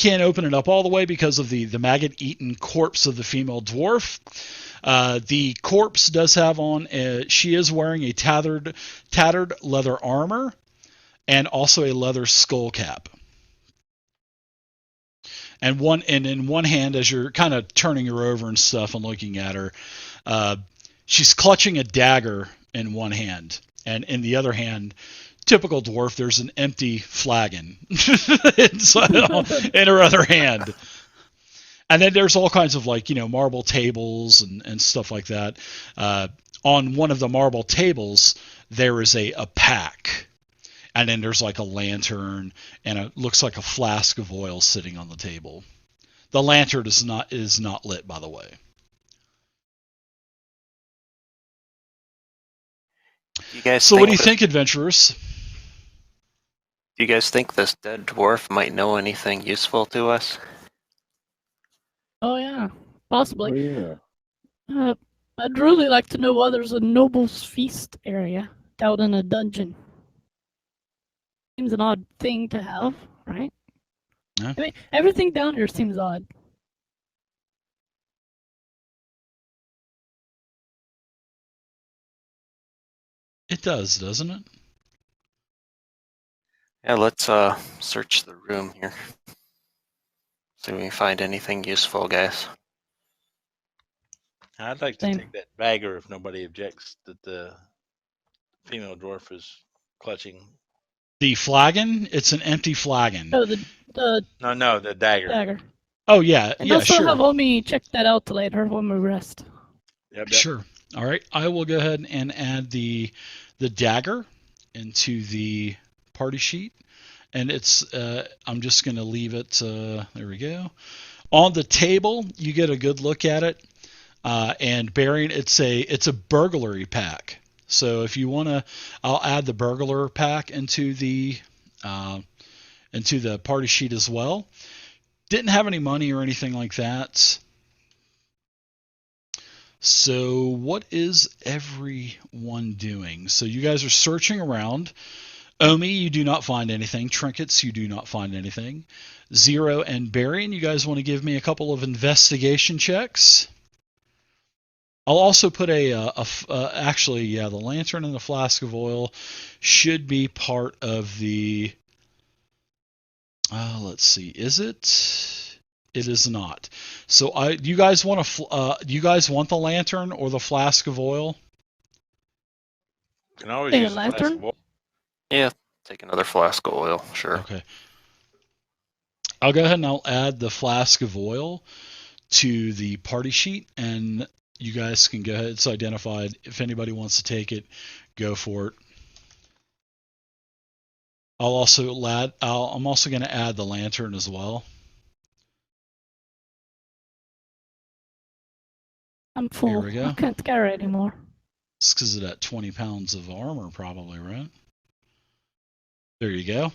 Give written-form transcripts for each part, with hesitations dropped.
can't open it up all the way because of the maggot-eaten corpse of the female dwarf. The corpse does have on, she is wearing a tattered leather armor and also a leather skull cap. And in one hand, as you're kind of turning her over and stuff and looking at her, she's clutching a dagger in one hand, and in the other hand, typical dwarf, there's an empty flagon in her other hand. And then there's all kinds of marble tables and stuff like that. On one of the marble tables, there is a pack. And then there's like a lantern, and it looks like a flask of oil sitting on the table. The lantern is not lit, by the way. So what do you think, adventurers? Do you guys think this dead dwarf might know anything useful to us? Oh yeah, possibly. Oh, yeah. I'd really like to know why there's a noble's feast area out in a dungeon. Seems an odd thing to have, right? Yeah. I mean, everything down here seems odd. It does, doesn't it? Yeah, let's search the room here. See if we can find anything useful, guys. I'd like to Same. take that bagger if nobody objects that the female dwarf is clutching. The flagon? It's an empty flagon. Oh, the No, the dagger. dagger. Oh, yeah. And Yeah, also sure. have Omi check that out later when we rest. Yep. Sure. All right. I will go ahead and add the dagger into the party sheet. And it's I'm just going to leave it. There we go. On the table, you get a good look at it. And bearing, it's a burglary pack. So if you want to, I'll add the burglar pack into the party sheet as well. Didn't have any money or anything like that. So what is everyone doing? So you guys are searching around. Omi, you do not find anything. Trinkets, you do not find anything. Zero and Barian, you guys want to give me a couple of investigation checks? I'll also put actually, yeah, the lantern and the flask of oil should be part of the, let's see, is it? It is not. So you guys want the lantern or the flask of oil? You can always Hey, use a flask lantern? of oil. Yeah, take another flask of oil, sure. Okay. I'll go ahead and I'll add the flask of oil to the party sheet, and you guys can go ahead. It's identified. If anybody wants to take it, go for it. I'm also going to add the lantern as well. I'm full. Here we go. I can't carry anymore. It's because of that 20 pounds of armor, probably, right? There you go.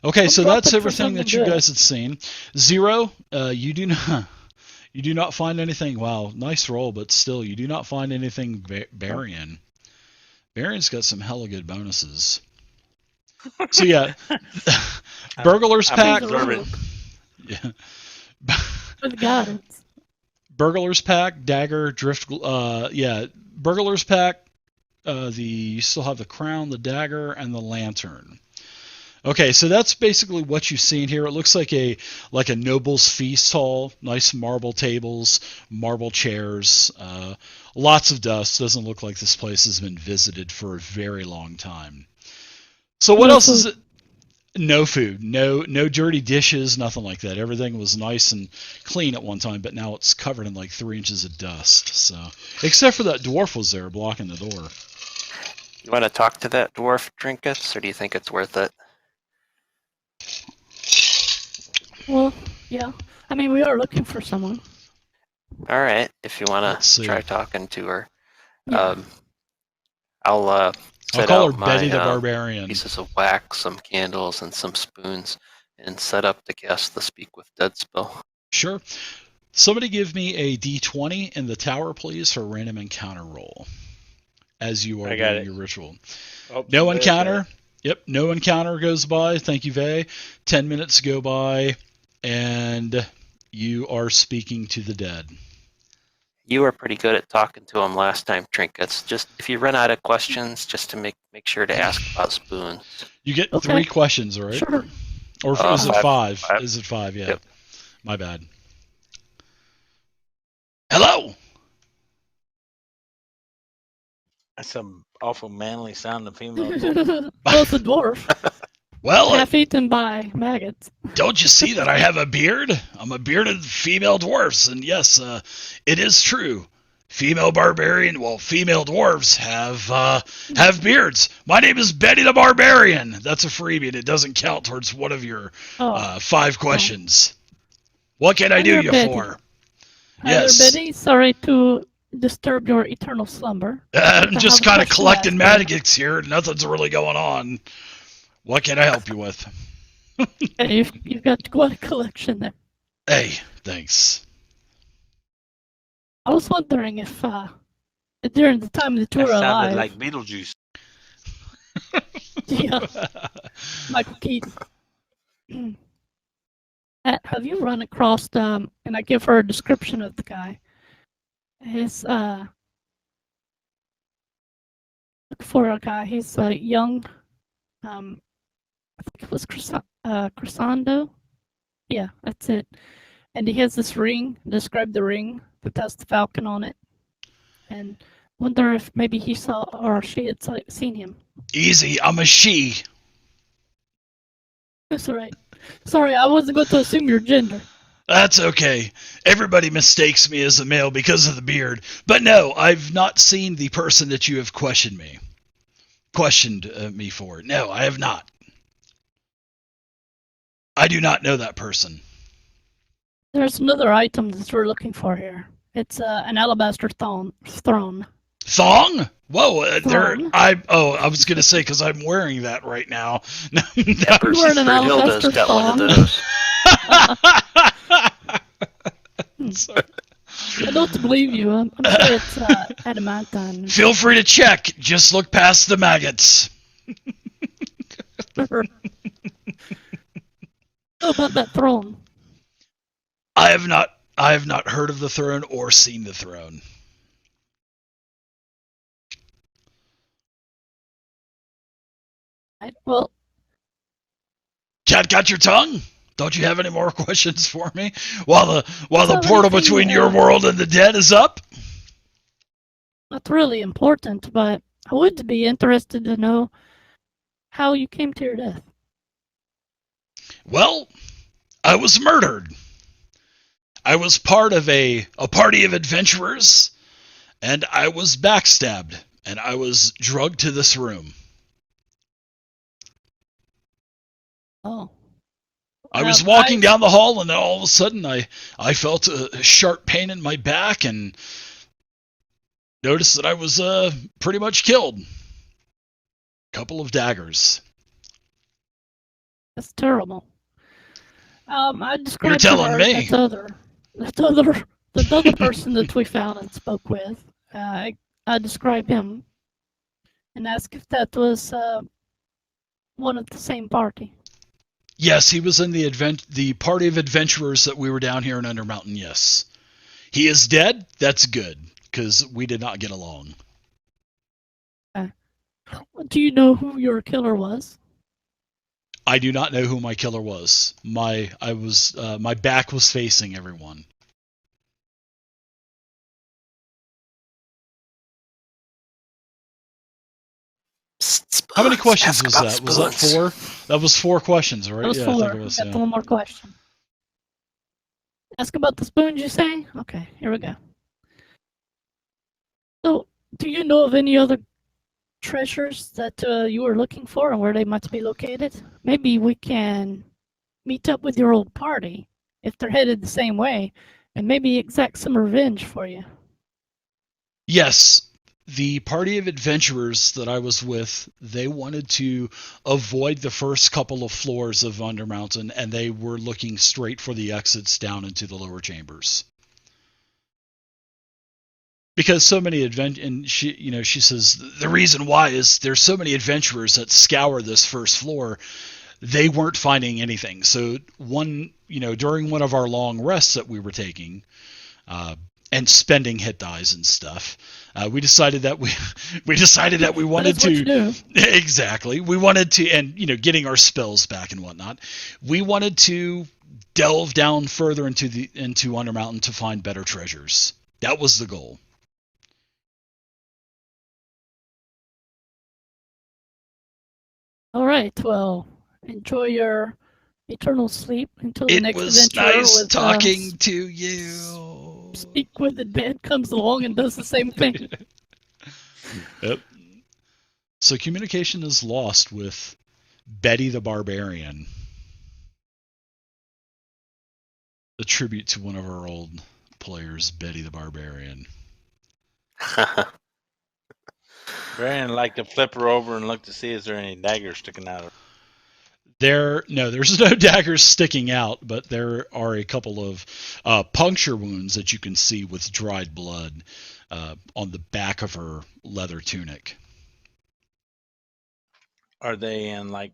Okay, so that's everything that you guys had seen. Zero, you do not find anything. Wow, nice roll, but still, you do not find anything. Barian. Barian's got some hella good bonuses. So yeah, burglar's pack. Yeah. With guidance. Burglar's pack, dagger, drift. Yeah, burglar's pack. You still have the crown, the dagger, and the lantern. Okay, so that's basically what you've seen here. It looks like a noble's feast hall. Nice marble tables, marble chairs, lots of dust. Doesn't look like this place has been visited for a very long time. So what else is it? No food, no dirty dishes, nothing like that. Everything was nice and clean at one time, but now it's covered in like 3 inches of dust. So, except for that dwarf was there blocking the door. You want to talk to that dwarf, Trinkets, or do you think it's worth it? Well, yeah. I mean, we are looking for someone. All right, if you want Let's to see. try talking to her. Yeah. I'll set call out her Betty the my Barbarian. pieces of wax, some candles, and some spoons, and set up to cast the Speak with Dead spell. Sure. Somebody give me a D20 in the tower, please, for a random encounter roll. As you are I got doing it. your ritual. Oh, No there's encounter. that. Yep, no encounter goes by. Thank you, Vay. 10 minutes go by. and you are speaking to the dead. You were pretty good at talking to him last time, Trinkets. Just if you run out of questions, just to make sure to ask about spoons. You get Okay. 3 questions, right? Sure. Or is it 5? Five. Is it 5? Yeah. Yep. My bad. Hello. That's some awful manly sounding female. Well, it's a dwarf. Well, Half eaten by maggots. don't you see that I have a beard? I'm a bearded female dwarf, and yes, it is true. Female dwarves have beards. My name is Betty the Barbarian. That's a freebie, and it doesn't count towards one of your 5 questions. What can I Hi do there, you Betty. for? Hi Yes. there, Betty. Sorry to disturb your eternal slumber. I'm just have a kind of question collecting to ask you. maggots here. Nothing's really going on. What can I help you with? Hey, you've got quite a collection there. Hey, thanks. I was wondering if during the time that you That were sounded alive, like Beetlejuice. yeah, Michael Keaton. Have you run across and I give her a description of the guy. His look for a guy. He's a young, I think it was Crescendo. Yeah, that's it. And he has this ring. Describe the ring that has the falcon on it. And wonder if maybe he saw or she had seen him. Easy, I'm a she. That's all right. Sorry, I wasn't going to assume your gender. That's okay. Everybody mistakes me as a male because of the beard. But no, I've not seen the person that you have questioned me for. No, I have not. I do not know that person. There's another item that we're looking for here. It's an alabaster throne. Thong? Whoa, Thong? I was gonna say because I'm wearing that right now. You're wearing an alabaster Hilda's got one of thong. those. Sorry. I don't believe you. I'm sure it's adamantine. Feel free to check. Just look past the maggots. How about that throne? I have not heard of the throne or seen the throne. Right, well, Cat got your tongue? Don't you have any more questions for me? While the So portal anything, between your world and the dead is up? not really important, but I would be interested to know how you came to your death. Well, I was murdered. I was part of a party of adventurers, and I was backstabbed, and I was drugged to this room. Oh. I was walking down the hall, and then all of a sudden I felt a sharp pain in my back and noticed that I was pretty much killed. Couple of daggers. That's terrible. I described You're telling to her me. the other person that we found and spoke with. I described him and asked if that was one of the same party. Yes, he was in the party of adventurers that we were down here in Undermountain, yes. He is dead? That's good, because we did not get along. Do you know who your killer was? I do not know who my killer was. My back was facing everyone. How many questions was that? Was that 4? That was 4 questions, right? That was yeah, 4. I think it was. Got Yeah. one more question. Ask about the spoons, you say? Okay, here we go. So, do you know of any other treasures that you were looking for and where they might be located? Maybe we can meet up with your old party if they're headed the same way and maybe exact some revenge for you. Yes, the party of adventurers that I was with, they wanted to avoid the first couple of floors of Undermountain, and they were looking straight for the exits down into the lower chambers. Because so many and she says the reason why is there's so many adventurers that scour this first floor. they weren't finding anything. So during one of our long rests that we were taking, and spending hit dies and stuff, we decided that we wanted That is what you do. exactly. We wanted to, and getting our spells back and whatnot. We wanted to delve down further into Undermountain to find better treasures. That was the goal. All right. Well, enjoy your eternal sleep until the It next was adventure. nice with, talking to you. Speak with it. Bed comes along and does the same thing. Yep. So communication is lost with Betty the Barbarian. A tribute to one of our old players, Betty the Barbarian. Brian like to flip her over and look to see is there any daggers sticking out of her. There's no daggers sticking out, but there are a couple of puncture wounds that you can see with dried blood on the back of her leather tunic. Are they in like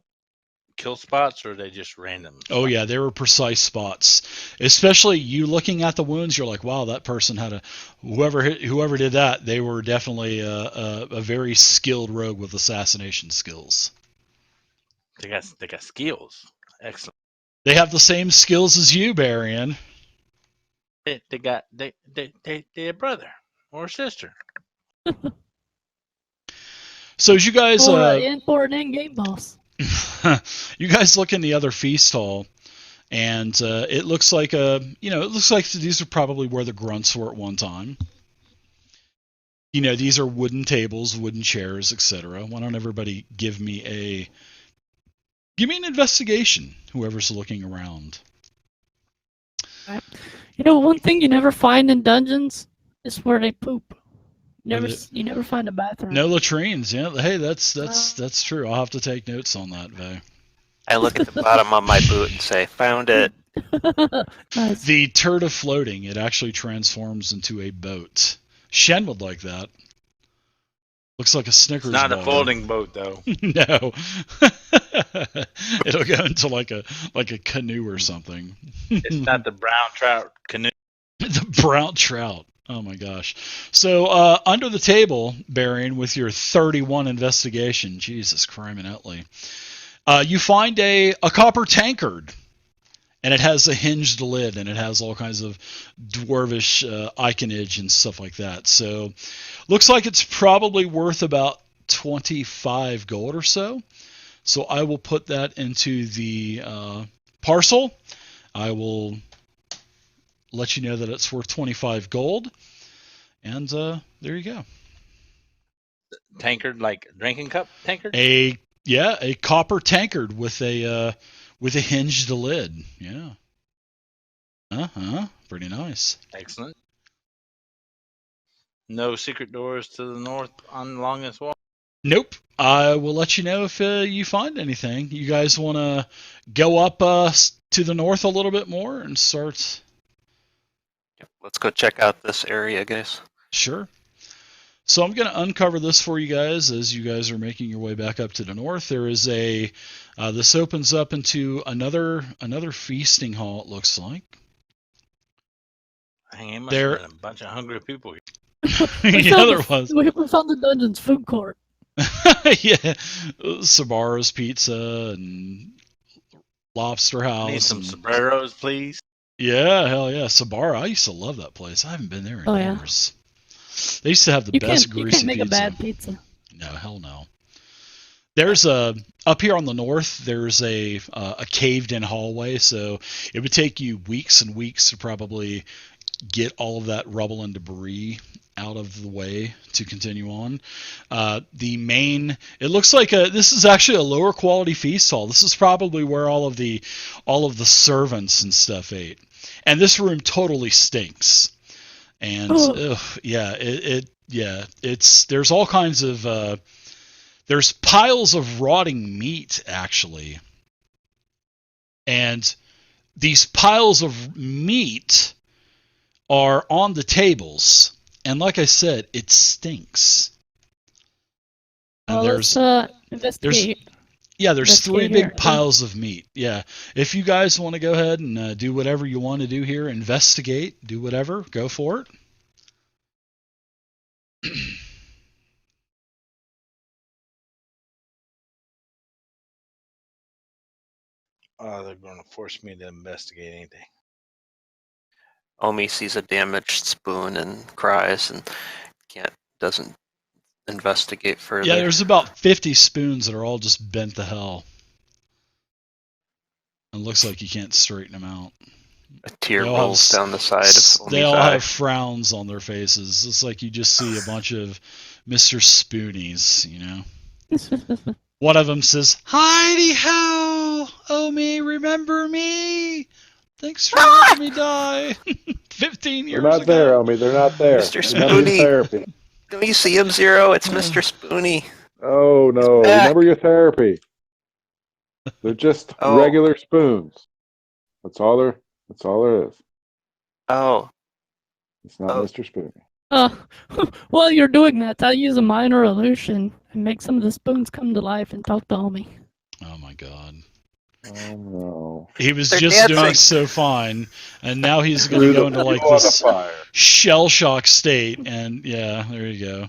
kill spots or are they just random? Oh yeah, they were precise spots. Especially you looking at the wounds, you're like, wow, that person had whoever did that. They were definitely a very skilled rogue with assassination skills. They got skills. Excellent. They have the same skills as you, Barian. They a brother or sister. So as you guys For an in-game boss. you guys look in the other feast hall, and it looks like these are probably where the grunts were at one time. These are wooden tables, wooden chairs, etc. Why don't everybody give me an investigation, whoever's looking around. One thing you never find in dungeons is where they poop. You never find a bathroom. No latrines. Yeah. Hey, that's true. I'll have to take notes on that, Vay. I look at the bottom of my boot and say, "Found it." Nice. The turd of floating, it actually transforms into a boat. Shen would like that. Looks like a Snickers It's not bar. a folding boat though. No. It'll go into like a canoe or something. It's not the brown trout canoe. The brown trout. Oh my gosh. So under the table, Barian, with your 31 investigation, Jesus criminally, you find a copper tankard. And it has a hinged lid, and it has all kinds of dwarvish iconage and stuff like that. So, looks like it's probably worth about 25 gold or so. So I will put that into the parcel. I will let you know that it's worth 25 gold. And there you go. Tankard, like drinking cup tankard? A copper tankard with a hinged lid. Yeah. Pretty nice. Excellent. No secret doors to the north along this wall? Nope. I will let you know if you find anything. You guys want to go up to the north a little bit more and start? Yep, let's go check out this area, guys. Sure. So I'm going to uncover this for you guys as you guys are making your way back up to the north. There is this opens up into another feasting hall, it looks like. Dang, it must have been a bunch of hungry people here. There was. We found the dungeon's food court. Yeah. Sabara's Pizza and Lobster House. Need some sombreros, please. Yeah, hell yeah. Sabara, I used to love that place. I haven't been there in years. They used to have the best greasy pizza. You can't make a bad pizza. No, hell no. There's up here on the north, there's a caved-in hallway, so it would take you weeks and weeks to probably get all of that rubble and debris out of the way to continue on. It looks like this is actually a lower quality feast hall. This is probably where all of the servants and stuff ate. And this room totally stinks. And there's all kinds of there's piles of rotting meat actually. And these piles of meat are on the tables. And like I said, it stinks. And let's investigate. Yeah, there's Let's 3 get here. big piles of meat. Yeah. If you guys want to go ahead and do whatever you want to do here, investigate, do whatever, go for it. They're going to force me to investigate anything. Omi sees a damaged spoon and cries and doesn't investigate further. Yeah, there's about 50 spoons that are all just bent to hell. It looks like you can't straighten them out. A tear They all rolls have down the side of They Omi's all eye. have frowns on their faces. It's like you just see a bunch of Mr. Spoonies, you know. One of them says, "Heidi ho, Omi, remember me? Thanks for letting me die 15 years They're not there, ago." Omi. They're not there. Mr. Remember your Spoony. therapy. Don't you see him, Zero? It's Mr. Spoony. Oh no! back. Remember your therapy. They're just Oh. regular spoons. That's all there is. Oh, It's not Oh. Mr. Spoony. While you're doing that, I'll use a minor illusion and make some of the spoons come to life and talk to Omi. Oh my god. Oh no! He was They're just doing dancing. so fine, and now he's going to Threw go the into like fuel on the this fire. shell shock state, and yeah, there you go.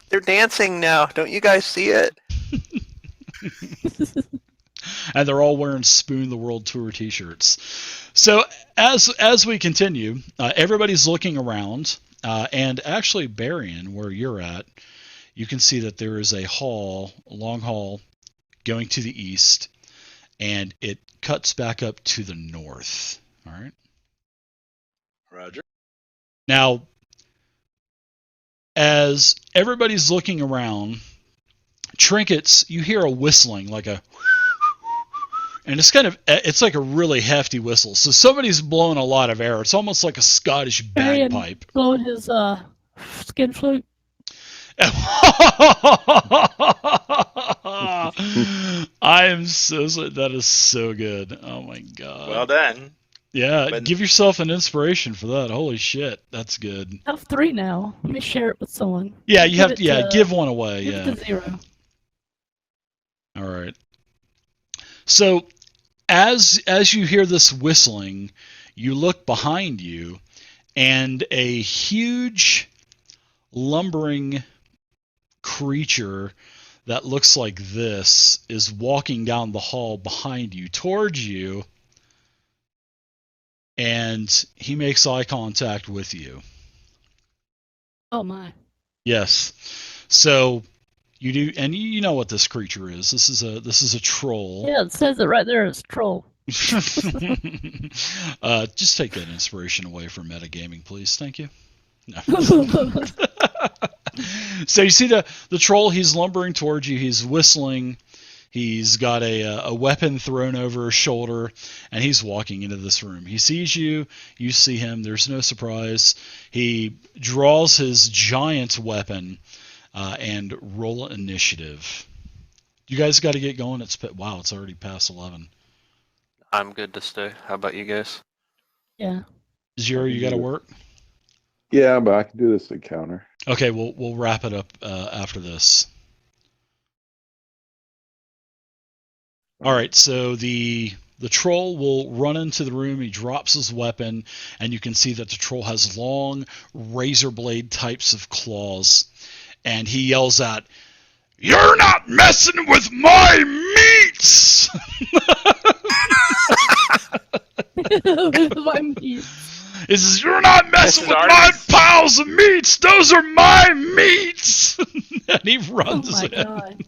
they're dancing now. Don't you guys see it? And they're all wearing Spoon the World Tour t-shirts. So as we continue, everybody's looking around, and actually, Barian, where you're at, you can see that there is a long hall, going to the east, and it cuts back up to the north. All right. Roger. Now, as everybody's looking around, Trinkets, you hear a whistling, like a, and it's like a really hefty whistle. So somebody's blowing a lot of air. It's almost like a Scottish Barian bagpipe. blowing his skin flute. I am that is so good. Oh my god. Well done. Yeah, But- give yourself an inspiration for that. Holy shit, that's good. I have 3 now. Let me share it with someone. Yeah, you have Give to, it yeah, to- give one away. Give Yeah. it to 0. All right. So, as you hear this whistling, you look behind you, and a huge, lumbering creature that looks like this is walking down the hall behind you, towards you, and he makes eye contact with you. Oh my. Yes. So you do, and you know what this creature is. This is a troll. Yeah, it says it right there. It's troll. Just take that inspiration away from metagaming, please. Thank you. No. So you see the troll. He's lumbering towards you. He's whistling. He's got a weapon thrown over his shoulder, and he's walking into this room. He sees you. You see him. There's no surprise. He draws his giant weapon and roll initiative. You guys got to get going. It's already past 11. I'm good to stay. How about you guys? Yeah. Zero, you got to work? Yeah, but I can do this encounter. Okay, we'll wrap it up after this. All right, so the troll will run into the room. He drops his weapon, and you can see that the troll has long razor blade types of claws, and he yells out, "You're not messing with my meats!" My meat. He says, "You're not messing This is with my Artemis. piles of meats. Those are my meats." And he Oh runs my in. god.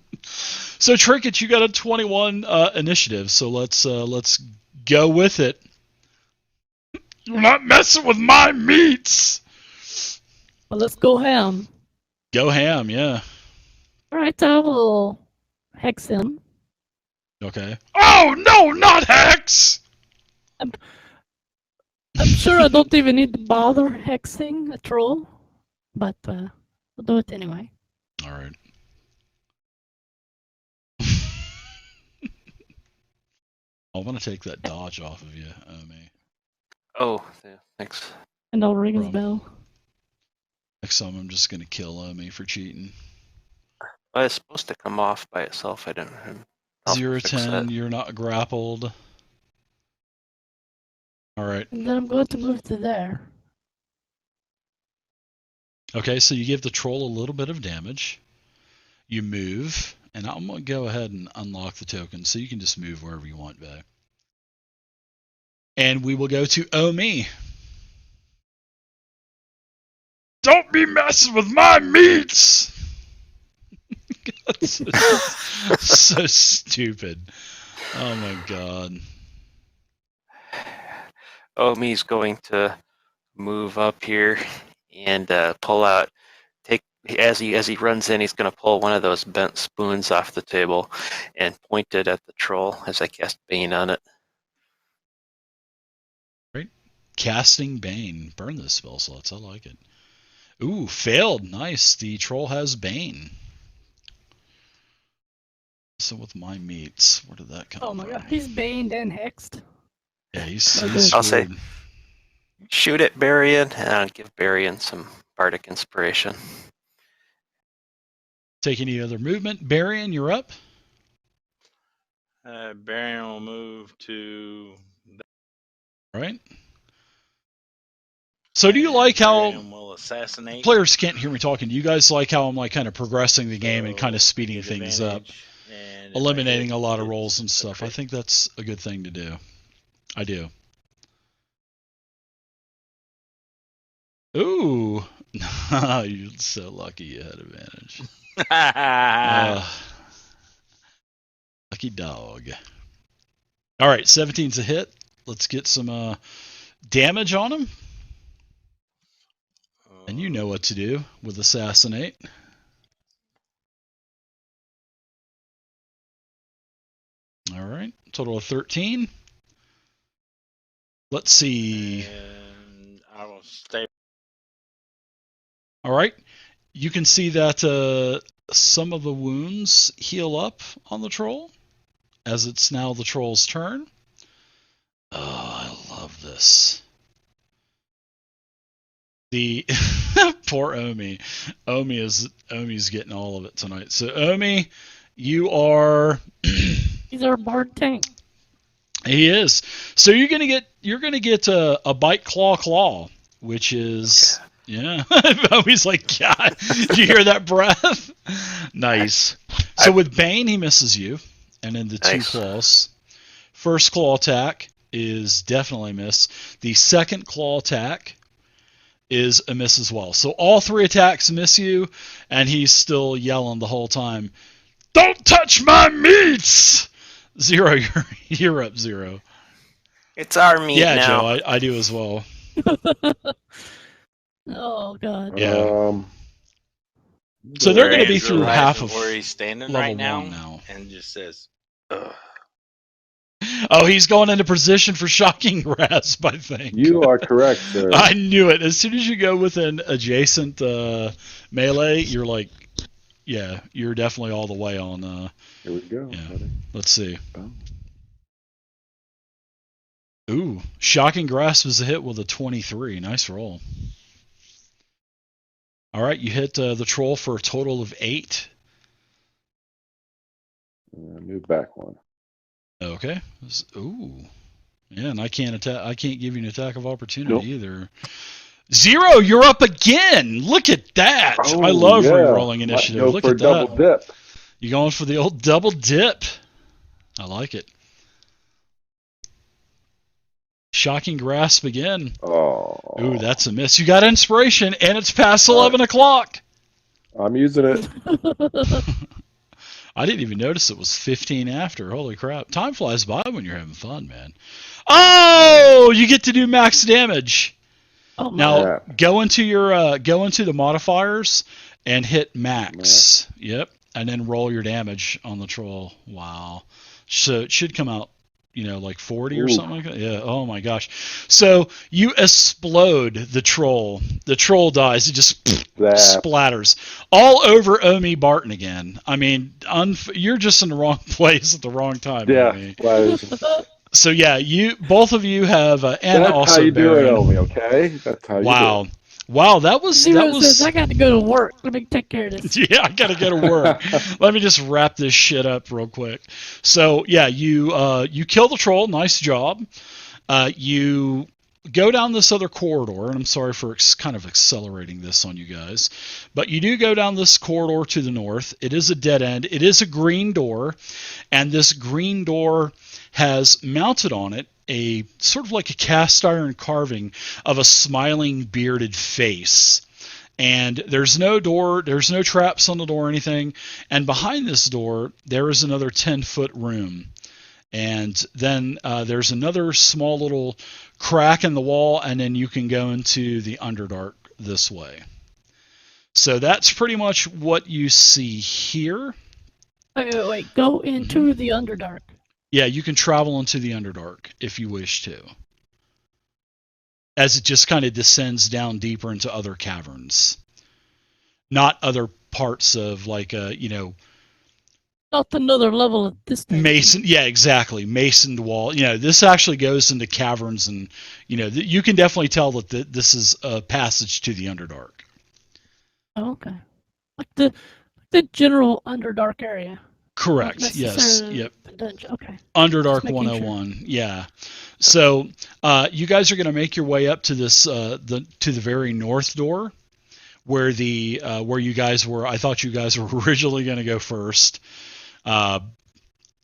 So Trinket, you got a 21 initiative. So let's go with it. You're not messing with my meats. Well, let's go ham. Go ham, yeah. Alright, I will hex him. Okay. Oh no, not Hex! I'm sure I don't even need to bother hexing a troll, but we'll do it anyway. All right. I want to take that dodge off of you, Omi. Oh, yeah, thanks. And I'll ring his Rum. bell. Next time, I'm just gonna kill Omi for cheating. Well, it's supposed to come off by itself. I I'll 0, fix 10, that. you're not grappled. All right. And then I'm going to move to there. Okay, so you give the troll a little bit of damage. You move, and I'm going to go ahead and unlock the token so you can just move wherever you want, Bay. And we will go to Oh Me. Don't be messing with my meats! That's so stupid. Oh my god. Omi's going to move up here and pull out. As he runs in, he's going to pull one of those bent spoons off the table and point it at the troll as I cast Bane on it. Right? Casting Bane. Burn those spell slots. I like it. Ooh, failed. Nice. The troll has Bane. So with my meats, where did that come from? Oh my god, he's baned and hexed. Yeah, he's I'll say- screwed. Shoot at Barian and give Barian some bardic inspiration. Take any other movement. Barian, you're up. Baron will move to. All right. So do you like how Barian will assassinate. players can't hear me talking? Do you guys like how I'm like kind of progressing the game and kind of So, speeding get things up, advantage, and if eliminating I a hit, lot of it's rolls and a stuff? I crit. think that's a good thing to do. I do. Ooh, you're so lucky you had advantage. Lucky dog. All right, 17's a hit. Let's get some damage on him. And you know what to do with Assassinate. All right, total of 13. Let's see. And I will stay. All right, you can see that some of the wounds heal up on the troll as it's now the troll's turn. Oh, I love this. The poor Omi. Omi's getting all of it tonight. So Omi, you are He's our bard tank. he is. So you're gonna get a bite claw, which is yeah. Omi's like, God, did you hear that breath? Nice. So with Bane, he misses you, and then the Nice. 2 claws. First claw attack is definitely a miss. The second claw attack is a miss as well. So all 3 attacks miss you, and he's still yelling the whole time, "Don't touch my meats!" 0, you're up 0. It's our meat Yeah, now. Joe, I do as well. Oh god. Yeah. So they're going to be Rand through realizes half of where he's standing level right 1 now, now. and just says, "Ugh." Oh, he's going into position for Shocking Grasp, I think. You are correct, sir. I knew it. As soon as you go with an adjacent melee, you're like, yeah, you're definitely all the way on. Here we go. Yeah. buddy. Let's see. Oh. Ooh, Shocking Grasp is a hit with a 23. Nice roll. All right, you hit the troll for a total of 8. Move back 1. Okay. Ooh. Yeah, and I can't attack. I can't give you an attack of opportunity Nope. either. 0, you're up again. Look at that. Oh, I love yeah. rerolling Might initiative. go Look for at a double that. dip. You going for the old double dip? I like it. Shocking Grasp again. Oh. Ooh, that's a miss. You got inspiration, and it's past All right. 11 o'clock. I'm using it. I didn't even notice it was 15 after. Holy crap. Time flies by when you're having fun, man. Oh, you get to do max damage. Oh my Now, Yeah. go into the modifiers and hit max. Yep. And then roll your damage on the troll. Wow. So it should come out, like 40 or Ooh. something like that. Yeah. Oh my gosh. So you explode the troll. The troll dies. It just That. splatters all over Omi Barton again. I mean, you're just in the wrong place at the wrong time. Yeah. Omi. Well, So yeah, both of you have, and that's also how you do it, Baron. Omi, okay? That's how you Wow. do Wow, that was Zero says, I got to go to work. Let me take care of this. yeah, I gotta go to work. Let me just wrap this shit up real quick. So yeah, you kill the troll. Nice job. You go down this other corridor, and I'm sorry for kind of accelerating this on you guys, but you do go down this corridor to the north. It is a dead end. It is a green door, and this green door has mounted on it a sort of like a cast iron carving of a smiling bearded face. And there's no door, there's no traps on the door or anything. And behind this door, there is another 10-foot room. And then there's another small little crack in the wall, and then you can go into the Underdark this way. So that's pretty much what you see here. Wait. Go into the Underdark. Yeah, you can travel into the Underdark if you wish to, as it just kind of descends down deeper into other caverns, not other parts of like Not another level of this. Mason. Yeah, exactly. Masoned wall. This actually goes into caverns, and you can definitely tell that this is a passage to the Underdark. Oh, okay. Like the general Underdark area. Correct. Yes. Yep. The dungeon. Okay. Underdark Just making 101. Sure. Yeah. So you guys are going to make your way up to this to the very north door, where where you guys were. I thought you guys were originally going to go first.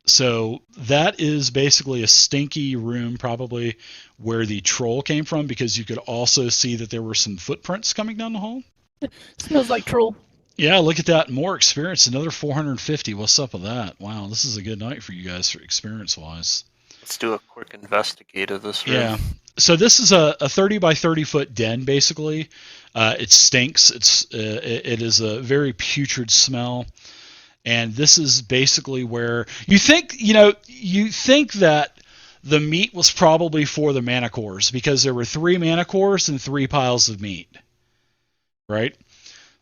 So that is basically a stinky room, probably where the troll came from, because you could also see that there were some footprints coming down the hall. Smells like troll. Yeah, look at that. More experience, another 450. What's up with that? Wow, this is a good night for you guys for experience-wise. Let's do a quick investigate of this room. Yeah. So this is a 30 by 30 foot den, basically. It stinks. It is a very putrid smell. And this is basically where you think that the meat was probably for the manticores, because there were 3 manticores and 3 piles of meat. Right?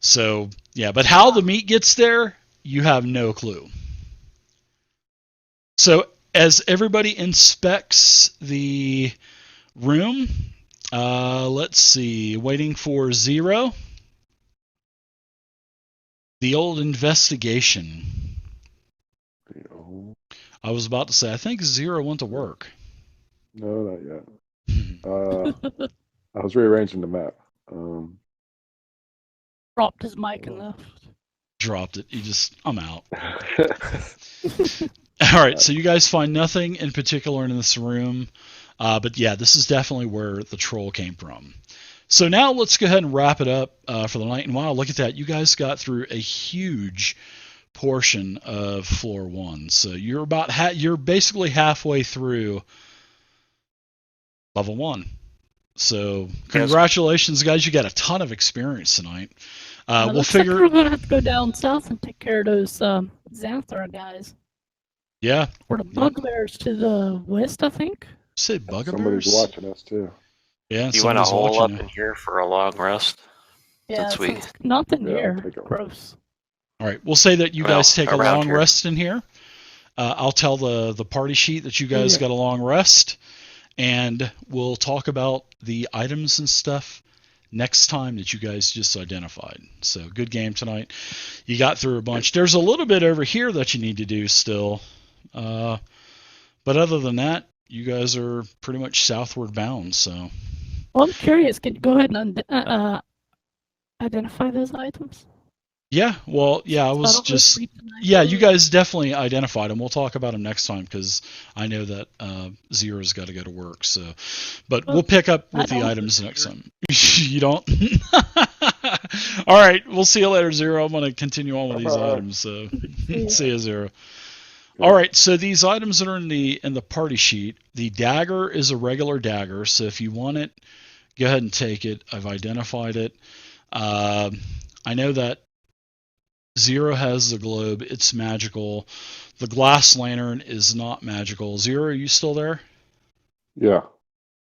So, yeah, but how the meat gets there, you have no clue. So, as everybody inspects the room, let's see, waiting for Zero. The old investigation. I was about to say, I think Zero went to work. No, not yet. I was rearranging the map. Dropped his mic and left. Dropped it. I'm out. All right, so you guys find nothing in particular in this room, but yeah, this is definitely where the troll came from. So now let's go ahead and wrap it up for the night. And wow, look at that. You guys got through a huge portion of floor 1. So you're you're basically halfway through level 1. So congratulations, guys. You got a ton of experience tonight. We'll figure. Like we're going to have to go down south and take care of those Xanthar guys. Yeah. Or the bugbears to the west, I think. Say bugbears? Somebody's watching us, too. Yeah, do you want to hole up in here for a long rest? Yeah, nothing here. Gross. All right, we'll say that you guys take a long rest in here. I'll tell the party sheet that you guys got a long rest, and we'll talk about the items and stuff next time that you guys just identified. So good game tonight. You got through a bunch. There's a little bit over here that you need to do still, but other than that, you guys are pretty much southward bound. So. Well, I'm curious. Can you go ahead and identify those items? Yeah, well, yeah, I was just, yeah, you guys definitely identified them. We'll talk about them next time, because I know that Zero's got to go to work. So, but we'll pick up with the items next time. You don't? All right, we'll see you later, Zero. I'm going to continue on with these items. So, see you, Zero. All right, so these items that are in the party sheet, the dagger is a regular dagger. So if you want it, go ahead and take it. I've identified it. I know that Zero has the globe. It's magical. The glass lantern is not magical. Zero, are you still there? Yeah.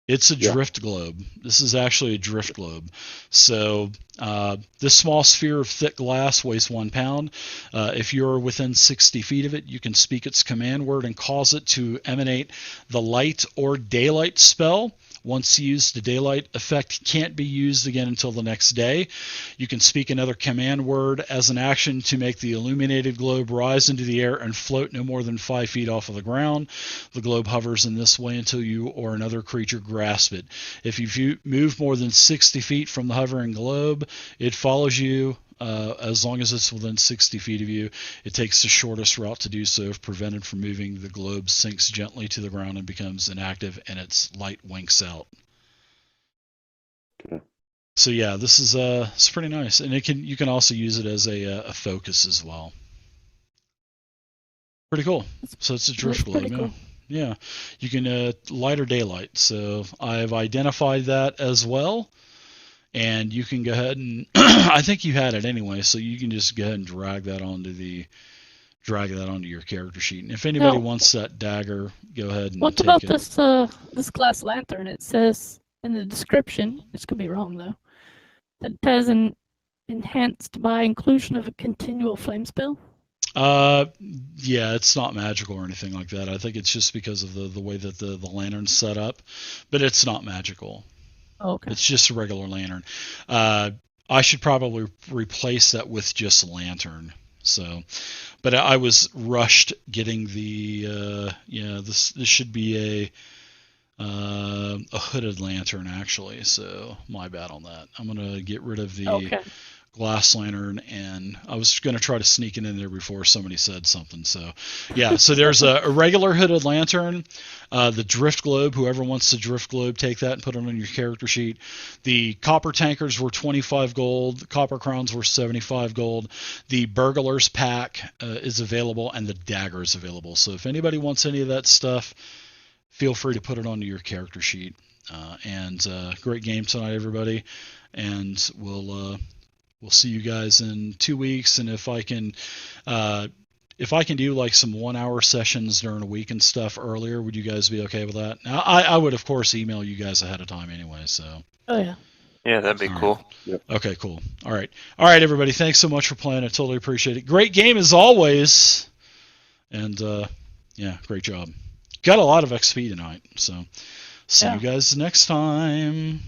It's a drift globe. This is actually a drift globe. So this small sphere of thick glass weighs 1 pound. If you're within 60 feet of it, you can speak its command word and cause it to emanate the light or daylight spell, Once used, the daylight effect can't be used again until the next day. You can speak another command word as an action to make the illuminated globe rise into the air and float no more than 5 feet off of the ground. The globe hovers in this way until you or another creature grasp it. If you move more than 60 feet from the hovering globe, it follows you. As long as it's within 60 feet of you, it takes the shortest route to do so. If prevented from moving, the globe sinks gently to the ground and becomes inactive, and its light winks out. Okay. So yeah, this is it's pretty nice, and you can also use it as a focus as well. Pretty cool. So it's a drift globe. pretty cool. Yeah, you can light or daylight. So I've identified that as well. And you can go ahead and I think you had it anyway, so you can just go ahead and drag that onto your character sheet. And if anybody wants that dagger, go ahead and What take about it. this glass lantern? It says in the description, this could be wrong though, that it has an enhanced by inclusion of a continual flame spell. Yeah, it's not magical or anything like that. I think it's just because of the way that the lantern's set up, but it's not magical. Oh, okay. It's just a regular lantern. I should probably replace that with just lantern. So, but I was rushed getting the this should be a hooded lantern actually. So my bad on that. I'm gonna get rid of the glass lantern, and I was going to try to sneak it in there before somebody said something. So yeah, so there's a regular hooded lantern, the drift globe. Whoever wants the drift globe, take that and put it on your character sheet. The copper tankers were 25 gold. The copper crowns were 75 gold. The burglar's pack is available, and the dagger is available. So if anybody wants any of that stuff, feel free to put it onto your character sheet. And great game tonight, everybody. And we'll see you guys in 2 weeks, and if I can do like some 1 hour sessions during a week and stuff earlier, would you guys be okay with that? Now, I would of course email you guys ahead of time anyway. So. Oh yeah. Yeah, that'd be cool. Right. Yep. Okay, cool. All right, everybody. Thanks so much for playing. I totally appreciate it. Great game as always, and yeah, great job. Got a lot of XP tonight. So see you guys next time.